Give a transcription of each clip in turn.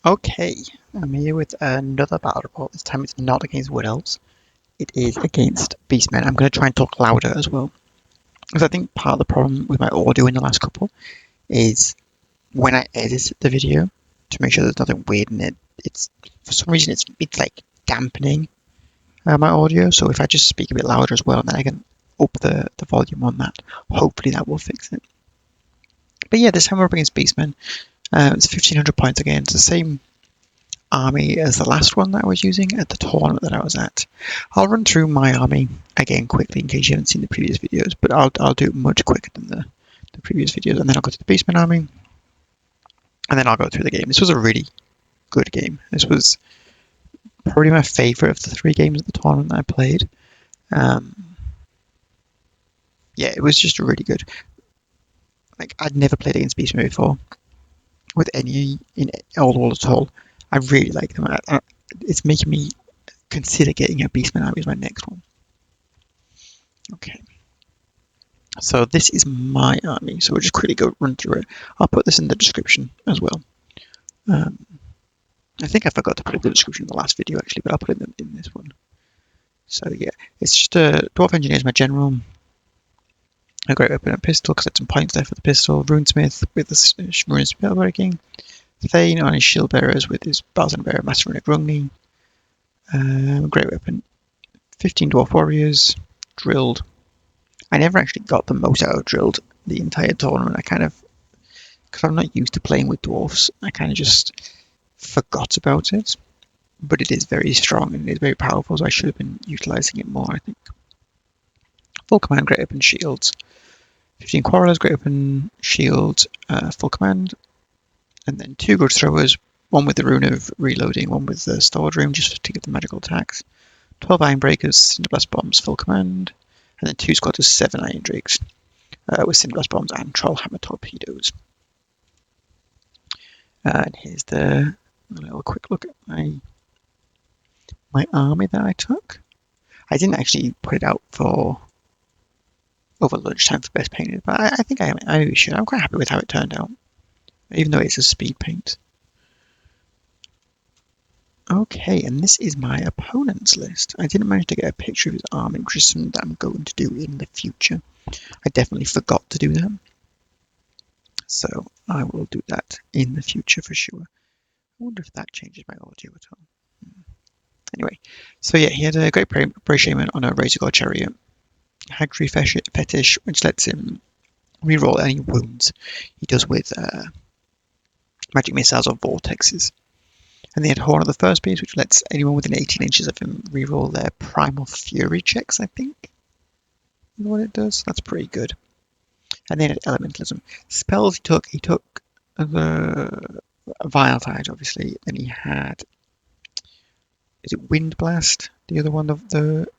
Okay, I'm here with another battle report. This time it's not against Wood Elves. It is against Beastmen. I'm going to try and talk louder as well. Because I think part of the problem with my audio in the last couple is when I edit the video to make sure there's nothing weird in it, it's for some reason it's like dampening my audio. So if I just speak a bit louder as well, and then I can up the volume on that, hopefully that will fix it. But yeah, this time we're up against Beastmen. It's 1500 points again. It's the same army as the last one that I was using at the tournament that I was at. I'll run through my army again quickly in case you haven't seen the previous videos, but I'll do it much quicker than the previous videos, and then I'll go to the Beastman army, and then I'll go through the game. This was a really good game. This was probably my favourite of the three games of the tournament that I played. Um, yeah, it was just really good. Like I'd never played against Beastmen before with any in Old World at all. I really like them. It's making me consider getting a Beastman army as my next one. Okay. So this is my army. So we'll just quickly go run through it. I'll put this in the description as well. Um, I think I forgot to put it in the description in the last video actually, but I'll put it in this one. So yeah, it's just a Dwarf Engineer is my general. A great weapon and pistol because it's some points there for the pistol. Runesmith with the rune spell breaking. Thane on his shield bearers with his Bowser Bearer, Master Runic Rungni. Great weapon. 15 Dwarf Warriors. Drilled. I never actually got the most out of Drilled the entire tournament. I kind of, because I'm not used to playing with dwarfs, I kind of just forgot about it. But it is very strong and it is very powerful, so I should have been utilising it more, I think. Full command, great open shields. 15 quarrelers, great open shield, full command. And then 2 grudge throwers, one with the rune of reloading, one with the stalwart rune just to get the magical attacks. 12 iron breakers, cinderblast bombs, full command. And then 2 squads of 7 iron drakes with cinderblast bombs and troll hammer torpedoes. And here's a little quick look at my army that I took. I didn't actually put it out for over lunchtime for best painted, but I think I should. I'm quite happy with how it turned out, even though it's a speed paint. Okay, and this is my opponent's list. I didn't manage to get a picture of his army, which is something that I'm going to do in the future. I definitely forgot to do that. So I will do that in the future for sure. I wonder if that changes my audio at all. Anyway, so yeah, he had a great Bray Shaman on a Razor God Chariot. Hagtree Fetish, which lets him reroll any wounds he does with magic missiles or vortexes. And they had Horn of the First Beast, which lets anyone within 18 inches of him reroll their Primal Fury checks, I think. You know what it does? That's pretty good. And then had Elementalism. Spells he took the Vile Tide, obviously. Then he had, is it Wind Blast? The other one of the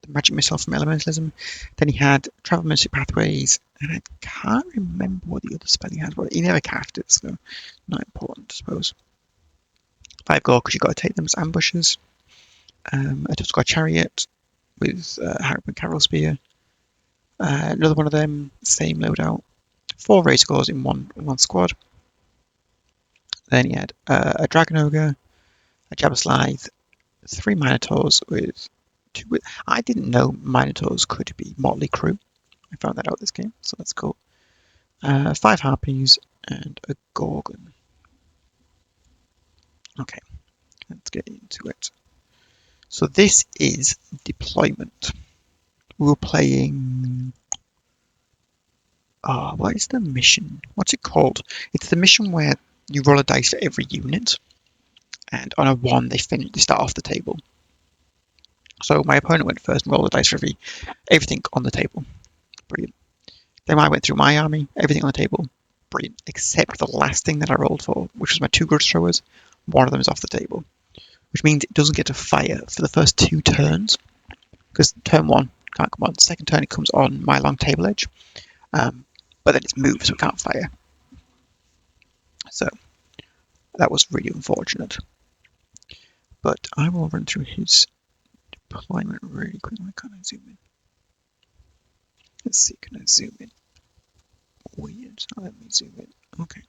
magic missile from Elementalism. Then he had Travel Mystic Pathways, and I can't remember what the other spell he had. But he never cast it, so not important, I suppose. 5 gold because you've got to take them as ambushes. A Tuskar Chariot with Harriman Carol Spear. Another one of them, same loadout. 4 Razor Claws in one squad. Then he had a Dragon Ogre, a Jabba Slythe, 3 Minotaurs with 2. I didn't know Minotaurs could be Motley Crew. I found that out this game, so that's cool. 5 Harpies and a Gorgon. Okay, let's get into it. So this is deployment. We were playing. Oh, what is the mission? What's it called? It's the mission where you roll a dice for every unit, and on a 1 they start off the table. So my opponent went first and rolled a dice for everything on the table. Brilliant. Then I went through my army, everything on the table. Brilliant. Except the last thing that I rolled for, which was my 2 grudge throwers. One of them is off the table, which means it doesn't get to fire for the first 2 turns. Because turn 1 can't come on. Second turn it comes on my long table edge. But then it's moved, so it can't fire. So that was really unfortunate. But I will run through his deployment really quickly. Can I zoom in? Let's see, can I zoom in? So let me zoom in. Okay.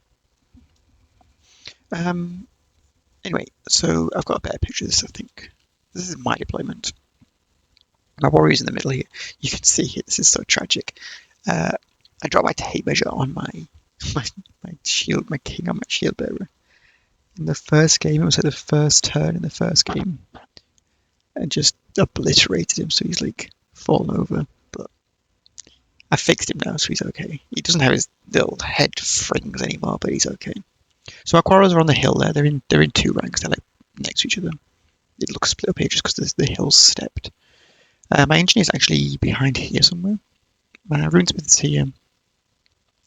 Anyway, so I've got a better picture of this, I think. This is my deployment. My warrior's in the middle here. You can see it. This is so tragic. I dropped my tape measure on my shield, my king on my shield bearer. In the first game, it was at the first turn in the first game, and just obliterated him. So he's like fallen over. But I fixed him now, so he's okay. He doesn't have his little head frings anymore, but he's okay. So our quarrels are on the hill there. They're in two ranks. They're like next to each other. It looks split up here just because the hill's stepped. My engineer's actually behind here somewhere. My runesmith's here.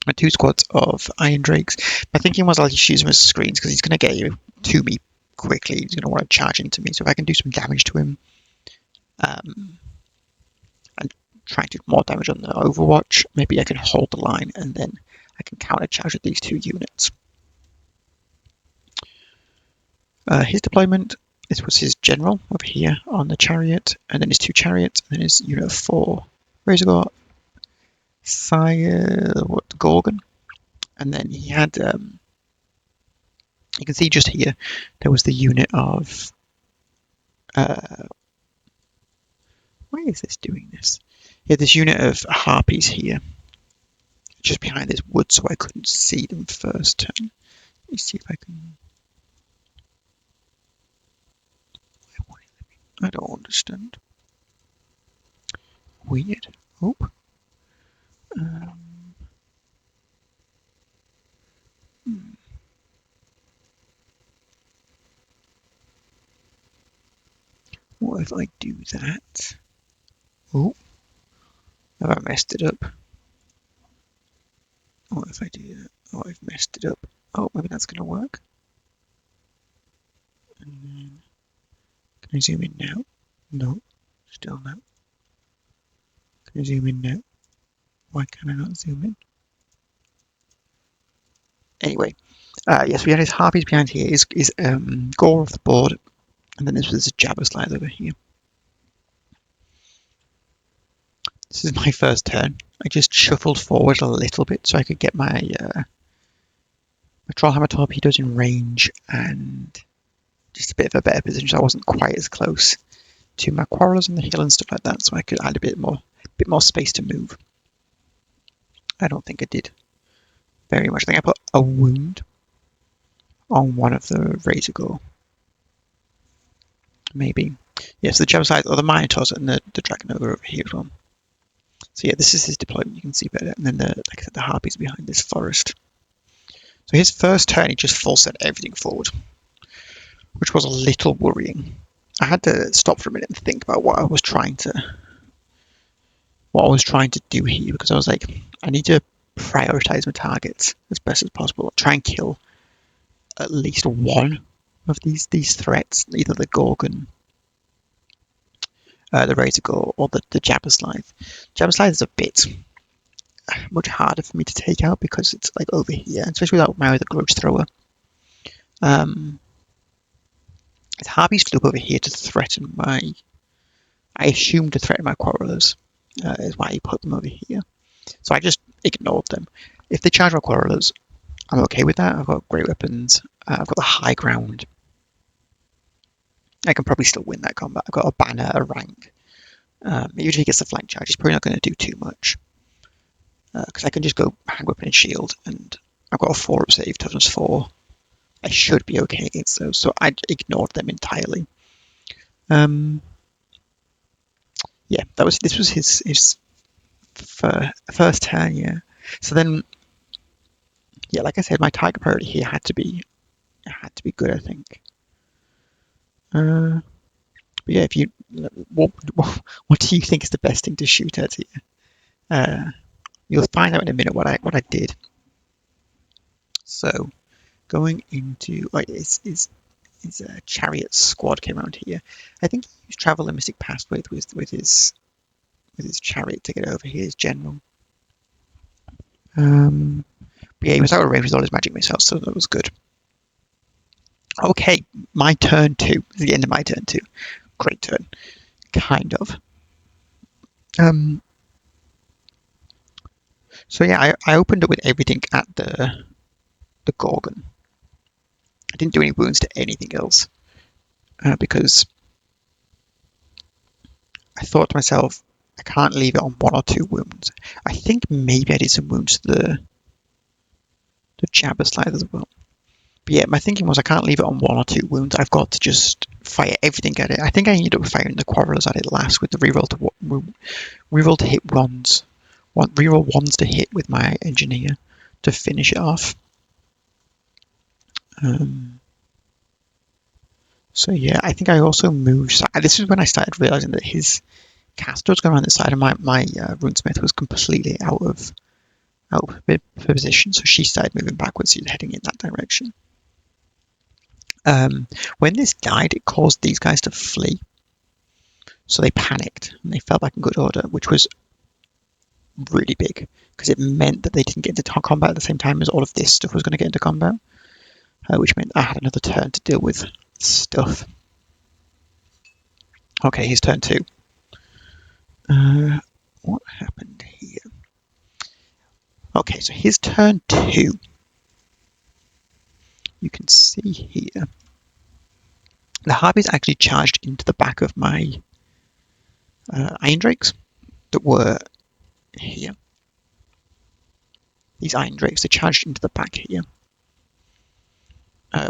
My two squads of iron drakes. My thinking was I'll just use him as screens because he's going to get you to me quickly. He's going to want to charge into me. So if I can do some damage to him, and try to do more damage on the Overwatch, maybe I can hold the line and then I can counter charge with these two units. His deployment, this was his general over here on the chariot, and then his two chariots, and then his unit of 4. Where's he got? Gorgon. And then he had, you can see just here, there was the unit of, why is this doing this? He had this unit of harpies here, just behind this wood, so I couldn't see them first turn. Let me see if I can. I don't understand. Weird. Oh. What if I do that? Oh. Have I messed it up? What if I do that? Oh, I've messed it up. Oh, maybe that's going to work. And then, can I zoom in now? No, still no. Can I zoom in now? Why can I not zoom in? Anyway, yes, we had his harpies behind here. Is gore off the board, and then this was a jabber slide over here. This is my first turn. I just shuffled forward a little bit so I could get my Trollhammer torpedoes in range and just a bit of a better position, so I wasn't quite as close to my quarrelers on the hill and stuff like that, so I could add a bit more space to move. I don't think I did very much. I think I put a wound on one of the Razor Gore. Maybe. Yes, the jump side, or the Minotaurs and the Dragon over here as well. So yeah, this is his deployment, you can see better. And then, like I said, the Harpies behind this forest. So his first turn, he just full set everything forward, which was a little worrying. I had to stop for a minute and think about what I was trying to do here, because I was like, I need to prioritize my targets as best as possible. Try and kill at least one of these threats, either the Gorgon, the Razor Gore, or the Jabberslithe. Jabberslithe is a bit much harder for me to take out because it's like over here, especially without my other grudge thrower. His harpies flew over here to threaten my. I assumed to threaten my quarrelers, is why he put them over here. So I just ignored them. If they charge my quarrelers, I'm okay with that. I've got great weapons. I've got the high ground. I can probably still win that combat. I've got a banner, a rank. Usually he gets the flank charge. He's probably not going to do too much. Because I can just go hand weapon and shield, and I've got a 4-up save, toughness 4. I should be okay against those, so I ignored them entirely. Yeah, this was his first turn, yeah. So then, yeah, like I said, my target priority here had to be good, I think. But yeah, if you, what do you think is the best thing to shoot at here? You'll find out in a minute what I did. So, going into his chariot squad came around here. I think he used travel and mystic pass with his chariot to get over here, his general. But yeah, he was out of range with all his magic missiles, so that was good. Okay, my turn 2. This is the end of my turn 2. Great turn, kind of. So yeah, I opened up with everything at the Gorgon. I didn't do any wounds to anything else because I thought to myself, I can't leave it on 1 or 2 wounds. I think maybe I did some wounds to the Jabber Slider as well. But yeah, my thinking was I can't leave it on 1 or 2 wounds. I've got to just fire everything at it. I think I ended up firing the Quarrelers at it last with the reroll to hit ones, reroll ones to hit with my Engineer to finish it off. So yeah, I think I also moved. So this is when I started realizing that his caster was going around the side of my runesmith was completely out of position. So she started moving backwards, heading in that direction. When this died, it caused these guys to flee. So they panicked and they fell back in good order, which was really big because it meant that they didn't get into combat at the same time as all of this stuff was going to get into combat, which meant I had another turn to deal with stuff. Okay, his turn 2. What happened here? Okay, so his turn 2. You can see here. The Harpies actually charged into the back of my Iron Drakes that were here. These Iron Drakes, they charged into the back here,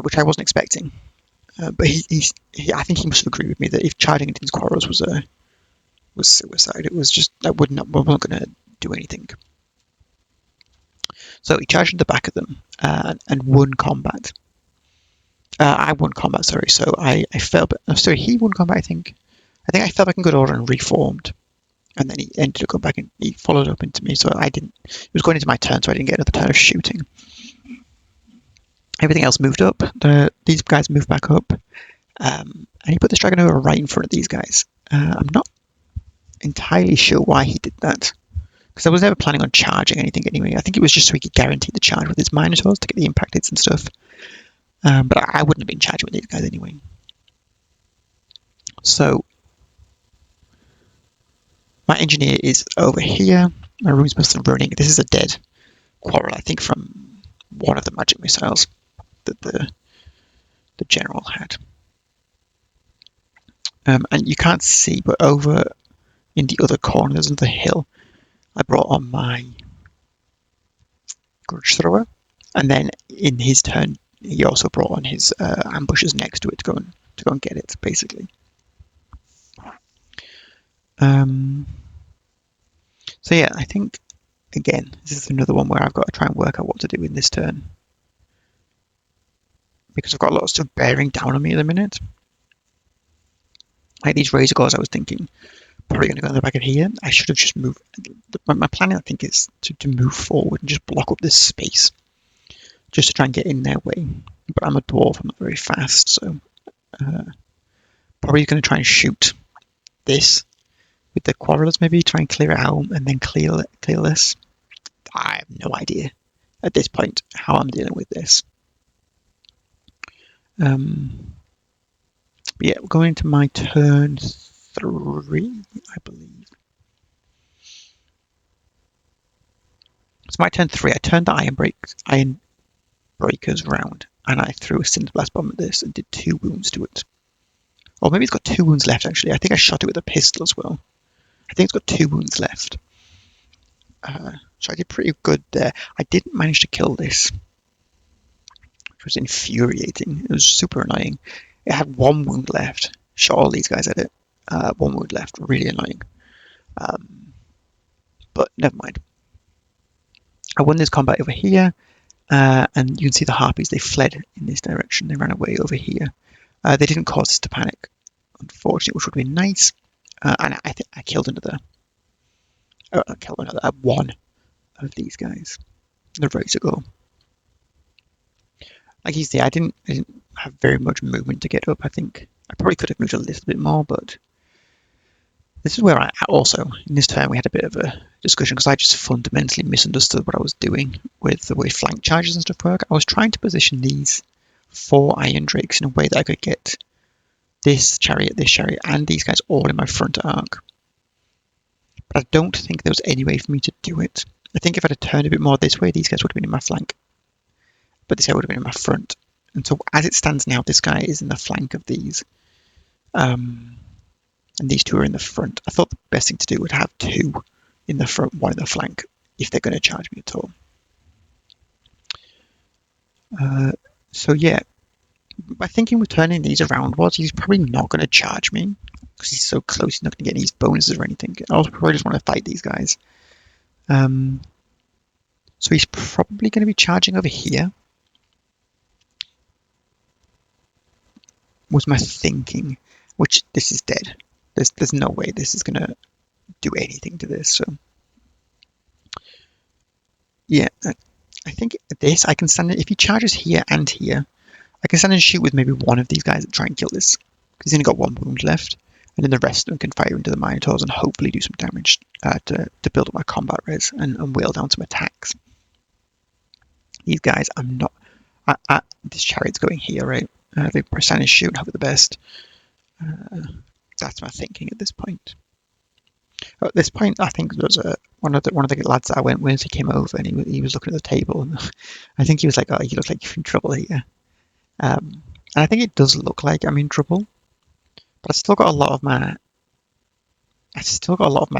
which I wasn't expecting. But I think he must have agreed with me that if charging into these quarrels was suicide, it was just that we weren't going to do anything. So he charged into the back of them and won combat. I won combat, sorry. So I fell, but sorry, he won combat. I think I fell back in good order and reformed, and then he ended up going back and he followed up into me. So I didn't. It was going into my turn, so I didn't get another turn of shooting. Everything else moved up. These guys moved back up, and he put the Dragon over right in front of these guys. I'm not entirely sure why he did that, because I was never planning on charging anything anyway. I think it was just so he could guarantee the charge with his Minotaurs to get the impact hits and stuff. But I wouldn't have been charging with these guys anyway. So my Engineer is over here. My runesmiths are running. This is a dead quarrel, I think, from one of the magic missiles that the general had. And you can't see, but over in the other corners of the hill, I brought on my Grudge Thrower, and then in his turn, he also brought on his ambushes next to it to go and get it, basically. So yeah, I think again this is another one where I've got to try and work out what to do in this turn, because I've got a lot of stuff bearing down on me at the minute. Like these Razor Gores, I was thinking probably going to go in the back of here. I should have just moved. My plan, I think, is to move forward and just block up this space, just to try and get in their way. But I'm a dwarf, I'm not very fast, so probably going to try and shoot this with the Quarrelers, maybe try and clear it out and then clear this. I have no idea at this point how I'm dealing with this. But yeah, we're going into my turn 3, I believe. It's my turn 3. I turned the Iron Breakers round, and I threw a Cinderblast Bomb at this and did 2 wounds to it. Or maybe it's got 2 wounds left, actually. I think I shot it with a pistol as well. I think it's got 2 wounds left. So I did pretty good there. I didn't manage to kill this, which was infuriating. It was super annoying. It had 1 wound left. Shot all these guys at it. 1 wound left. Really annoying. But never mind. I won this combat over here, and you can see the Harpies. They fled in this direction. They ran away over here. They didn't cause us to panic, unfortunately, which would have been nice. And I killed another. I killed another 1 of these guys. They're ready to go. Like you see, I didn't have very much movement to get up. I think I probably could have moved a little bit more, but this is where I also, in this turn, we had a bit of a discussion because I just fundamentally misunderstood what I was doing with the way flank charges and stuff work. I was trying to position these 4 Iron Drakes in a way that I could get this chariot, and these guys all in my front arc. But I don't think there was any way for me to do it. I think if I'd have turned a bit more this way, these guys would have been in my flank, but this guy would have been in my front. And so as it stands now, this guy is in the flank of these, and these two are in the front. I thought the best thing to do would have two in the front, one in the flank, if they're going to charge me at all. So yeah, my thinking with turning these around was he's probably not going to charge me because he's so close. He's not going to get any bonuses or anything. I also probably just want to fight these guys. So he's probably going to be charging over here. Was my thinking, which this is dead. There's no way this is going to do anything to this. So yeah, I think this I can stand it. If he charges here and here, I can stand and shoot with maybe one of these guys that try and kill this. Because he's only got one wound left. And then the rest of them can fire into the Minotaurs and hopefully do some damage to build up my combat res and wheel down some attacks. These guys, I'm not... this chariot's going here, right? They press and shoot and hope for the best. That's my thinking at this point. At this point, I think there was one of the lads that I went with. He came over and he was looking at the table, and I think he was like, "Oh, you look like you're in trouble here." And I think it does look like I'm in trouble, but I've still got a lot of my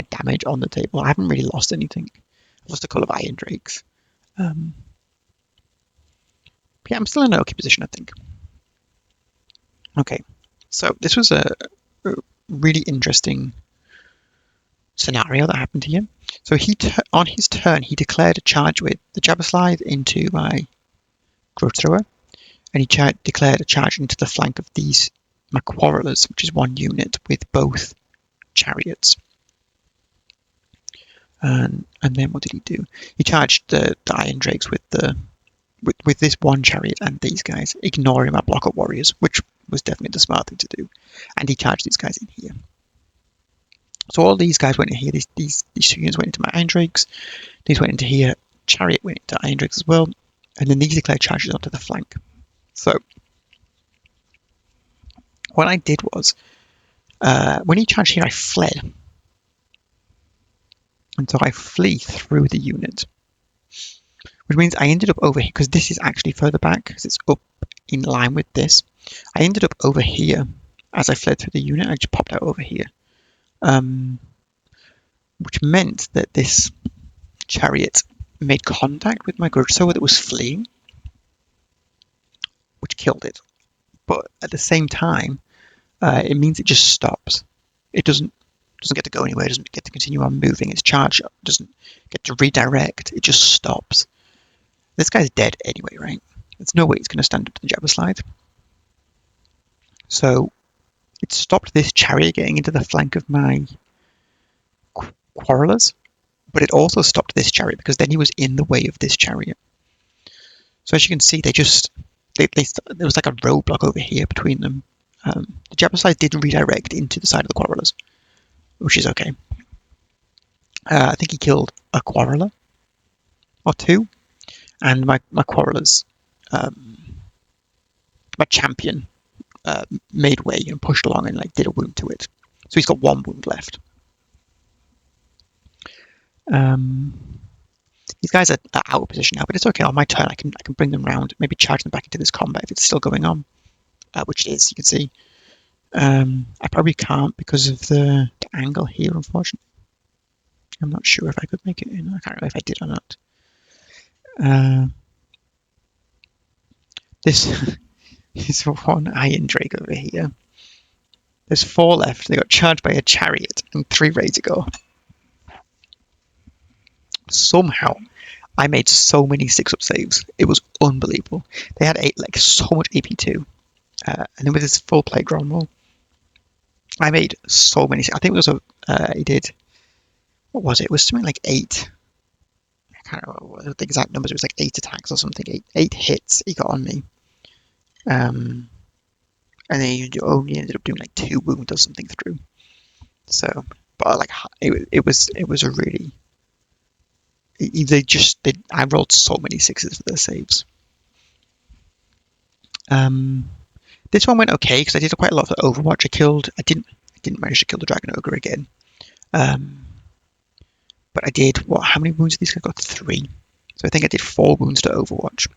damage on the table. I haven't really lost anything. I've lost a couple of iron drakes. But yeah, I'm still in an okay position, I think. Okay, so this was a really interesting scenario that happened here. So on his turn, he declared a charge with the Jabberslide into my Growth Thrower, and he declared a charge into the flank of my Quarrelers, which is one unit with both chariots. And then what did he do? He charged the Iron Drakes with this one chariot and these guys, ignoring my block of warriors, which was definitely the smart thing to do. And he charged these guys in here. So all these guys went in here. These two units went into my Iron Drakes. These went into here. Chariot went into Iron Drakes as well. And then these declared charges onto the flank. So what I did was, when he charged here, I fled. And so I flee through the unit. Which means I ended up over here, because this is actually further back, because it's up in line with this. I ended up over here as I fled through the unit. I just popped out over here. Which meant that this chariot made contact with my Grudge Thrower that was fleeing, which killed it. But at the same time, it means it just stops. It doesn't get to go anywhere. It doesn't get to continue on moving. Its charge doesn't get to redirect. It just stops. This guy's dead anyway, right? There's no way it's going to stand up to the Jabberslide. So it stopped this chariot getting into the flank of my Quarrelers, but it also stopped this chariot because then he was in the way of this chariot. So as you can see, there was like a roadblock over here between them. The Jabberslide did redirect into the side of the Quarrelers, which is okay. I think he killed a Quarreler or two, and my Quarrelers, my champion, made way and pushed along and did a wound to it. So he's got one wound left. These guys are out of position now, but it's okay. On my turn, I can bring them round, maybe charge them back into this combat if it's still going on, which it is. You can see. I probably can't because of the angle here, unfortunately. I'm not sure if I could make it in. I can't remember if I did or not. This is one Iron Drake over here. There's 4 left. They got charged by a chariot and 3 ready to go. Somehow, I made so many 6-up saves. It was unbelievable. They had so much AP2. And then with this full plate ground roll, I made so many. I think it was he did. What was it? It was something like 8. I can't remember what the exact numbers. It was like 8 attacks or something. 8 hits he got on me. And then he only ended up doing 2 wounds or something through. So, but it was a really. I rolled so many 6s for their saves. This one went okay because I did quite a lot of the Overwatch. I didn't manage to kill the Dragon Ogre again. But I did, what, how many wounds did these guys got? 3. So I think I did 4 wounds to Overwatch.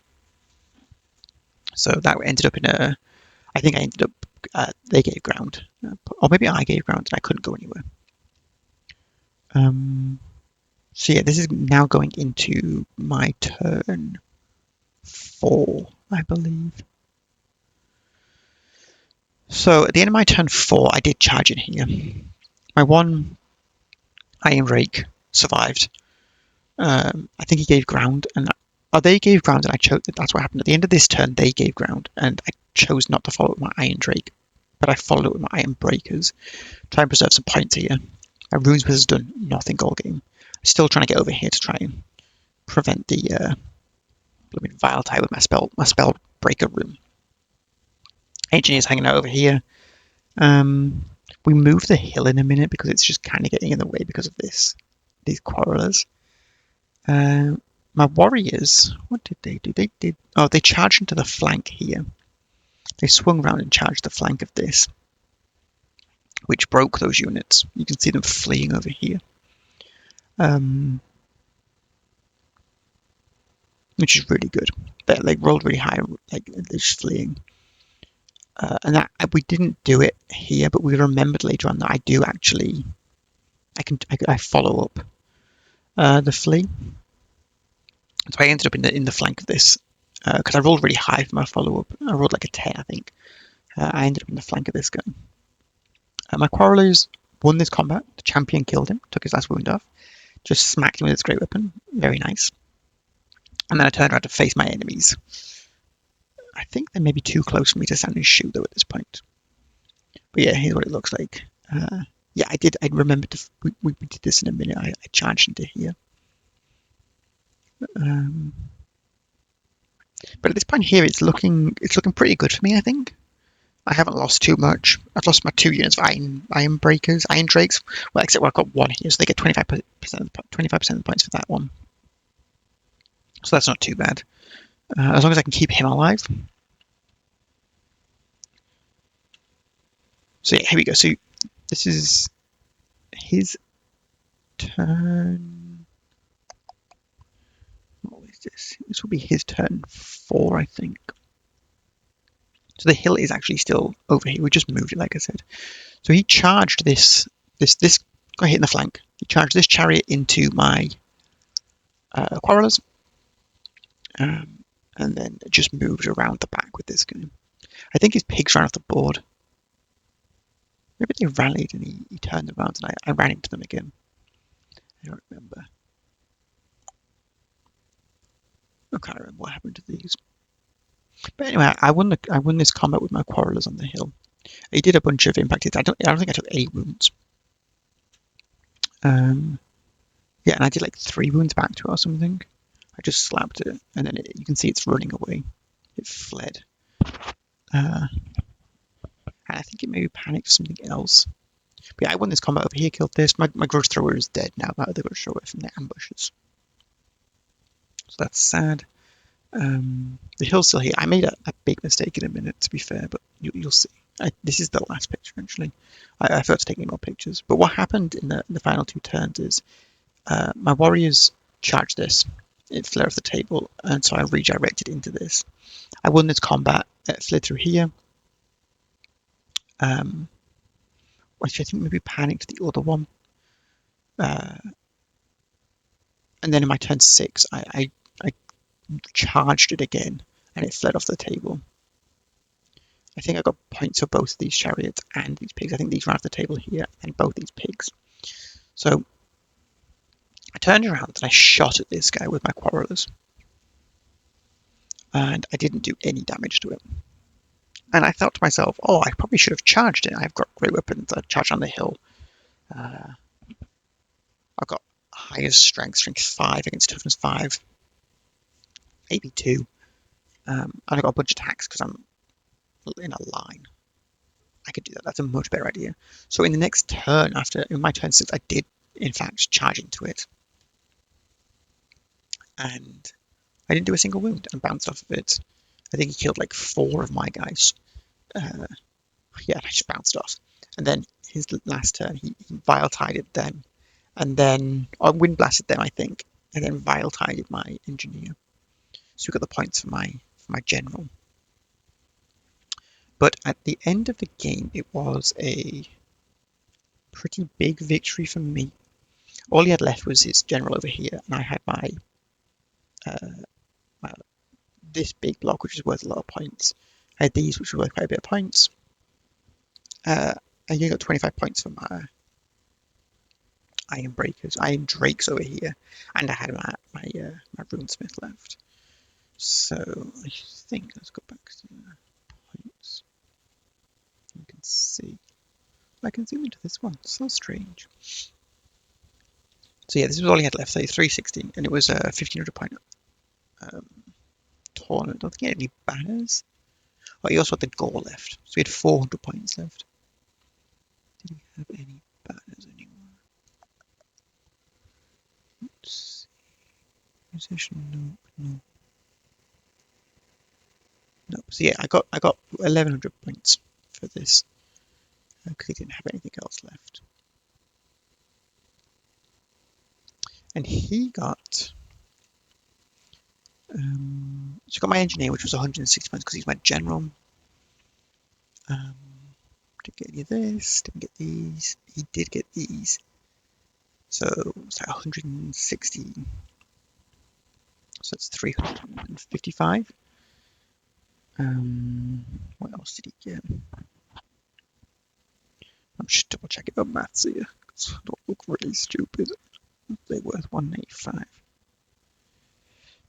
So that ended up in a, I think I ended up, they gave ground. Or maybe I gave ground and I couldn't go anywhere. So yeah, this is now going into my turn 4, I believe. So at the end of my turn 4, I did charge in here. My one Iron Rake survived. I think he gave ground, and they gave ground, and I chose. That's what happened at the end of this turn. They gave ground, and I chose not to follow it with my Iron Drake, but I followed it with my Iron Breakers. Try and preserve some points here. My Runes has done nothing all game. I'm still trying to get over here to try and prevent the Vile Tide with my spell breaker rune. Engineer's hanging out over here. We move the hill in a minute because it's just kind of getting in the way because of these quarrelers. My warriors, what did they do? They charged into the flank here. They swung around and charged the flank of this, which broke those units. You can see them fleeing over here, which is really good. They rolled really high, like they're just fleeing. And that we didn't do it here, but we remembered later on that I do actually. I follow up the flee. So I ended up in the flank of this because I rolled really high for my follow up. I rolled like a 10, I think. I ended up in the flank of this guy. My quarrelers won this combat. The champion killed him, took his last wound off, just smacked him with his great weapon. Very nice. And then I turned around to face my enemies. I think they may be too close for me to stand and shoot though at this point. But yeah, here's what it looks like. Yeah, I did. I remembered we did this in a minute. I charged into here. But at this point here, it's looking pretty good for me. I think I haven't lost too much. I've lost my 2 units of iron breakers, iron drakes. Well, except I've got 1 here, so they get 25% of the points for that one. So that's not too bad, as long as I can keep him alive. So yeah, here we go. So this is his turn. What is this? This will be his turn 4, I think. So the hill is actually still over here. We just moved it, like I said. So he charged this got hit in the flank. He charged this chariot into my quarrelers, and then just moved around the back with this guy. I think his pigs ran off the board. Maybe they rallied and he turned around and I ran into them again. I don't remember. I can't remember what happened to these. But anyway, I won this combat with my quarrelers on the hill. He did a bunch of impact hits. I don't think I took 8 wounds. Yeah, and I did like 3 wounds back to it or something. I just slapped it, and then you can see it's running away. It fled. And I think it maybe panicked or something else. But yeah, I won this combat over here, killed this. My grudge thrower is dead now. My other grudge thrower from the ambushes. So that's sad. The hill's still here. I made a big mistake in a minute, to be fair, but you'll see. This is the last picture, actually. I forgot to take any more pictures. But what happened in the final 2 turns is my warriors charged this. It fled off the table, and so I redirected into this. I won this combat. It fled through here. Which I think maybe panicked the other one. And then in my turn 6, I charged it again, and it fled off the table. I think I got points for both these chariots and these pigs. I think these ran off the table here, and both these pigs. So I turned around and I shot at this guy with my quarrelers. And I didn't do any damage to it. And I thought to myself, oh, I probably should have charged it. I've got great weapons. I charged on the hill. I've got highest strength 5 against toughness 5. Maybe 2. And I got a bunch of attacks because I'm in a line. I could do that. That's a much better idea. So in the next turn, in my turn 6, I did, in fact, charge into it. And I didn't do a single wound and bounced off of it. I think he killed like 4 of my guys. Yeah, I just bounced off. And then his last turn, he vile-tided them And then I wind blasted them, I think, and then vile tided my engineer. So we got the points for my general. But at the end of the game, it was a pretty big victory for me. All he had left was his general over here, and I had uh, my this big block, which is worth a lot of points. I had these, which were worth quite a bit of points. And you got 25 points for my iron breakers, iron drakes over here, and I had my runesmith left. So I think let's go back to the points. You can see. I can zoom into this one. It's so strange. So yeah, this was all he had left. So 360, and it was a 1500 point um, tournament. I don't think he had any banners. Oh, he also had the gore left. So he had 400 points left. Did he have any banners anymore? Let's see. Musician, no. No. So yeah, I got 1100 points for this because he didn't have anything else left. And he got so I got my engineer, which was 160 points because he's my general. Didn't get any of this. Didn't get these. He did get these. So it's like 160. So it's 355. What else did he get? I'm just double checking the maths here. I don't look really stupid. They're worth 185.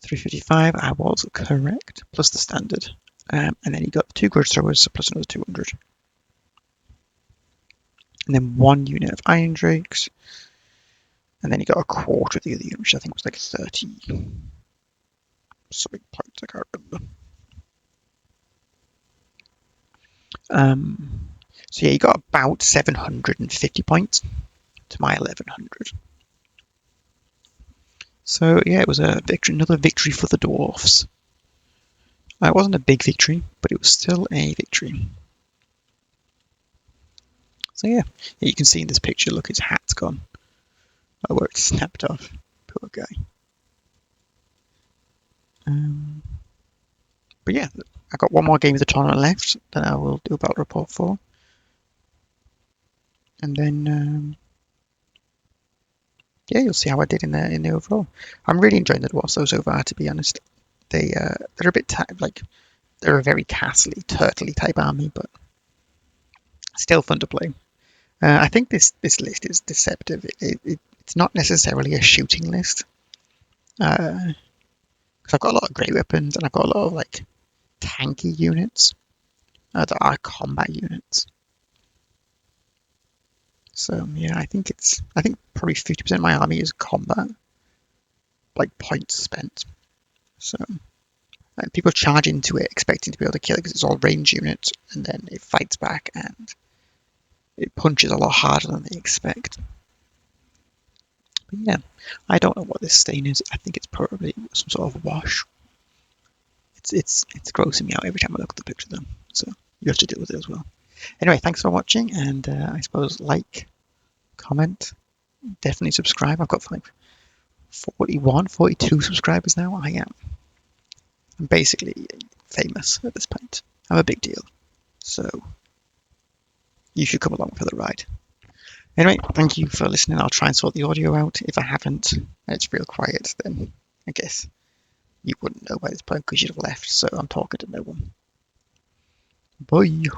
355, I was correct, plus the standard. And then he got 2 grudge throwers, so plus another 200. And then 1 unit of iron drakes. And then he got a quarter of the other unit, which I think was like 30 something points, I can't remember. So yeah, he got about 750 points to my 1100. So yeah, it was a victory, another victory for the dwarfs. It wasn't a big victory, but it was still a victory. So yeah, you can see in this picture, look, his hat's gone. Where it's snapped off. Poor guy. But yeah, I got one more game of the tournament left that I will do a battle report for. And then yeah, you'll see how I did in the overall. I'm really enjoying the dwarfs so far, to be honest. They're a bit like they're a very castle-y, turtle-y type army, but still fun to play. I think this list is deceptive. It's not necessarily a shooting list. Because I've got a lot of great weapons and I've got a lot of like tanky units that are combat units. So yeah, I think probably 50% of my army is combat, like points spent. So people charge into it expecting to be able to kill it because it's all range units, and then it fights back and it punches a lot harder than they expect. But yeah, I don't know what this stain is. I think it's probably some sort of wash. It's grossing me out every time I look at the picture though. So you have to deal with it as well. Anyway, thanks for watching, and I suppose like, comment, definitely subscribe. I've got like 41, 42 subscribers now. I'm basically famous at this point. I'm a big deal. So you should come along for the ride. Anyway, thank you for listening. I'll try and sort the audio out. If I haven't, and it's real quiet, then I guess you wouldn't know by this point because you'd have left. So I'm talking to no one. Bye.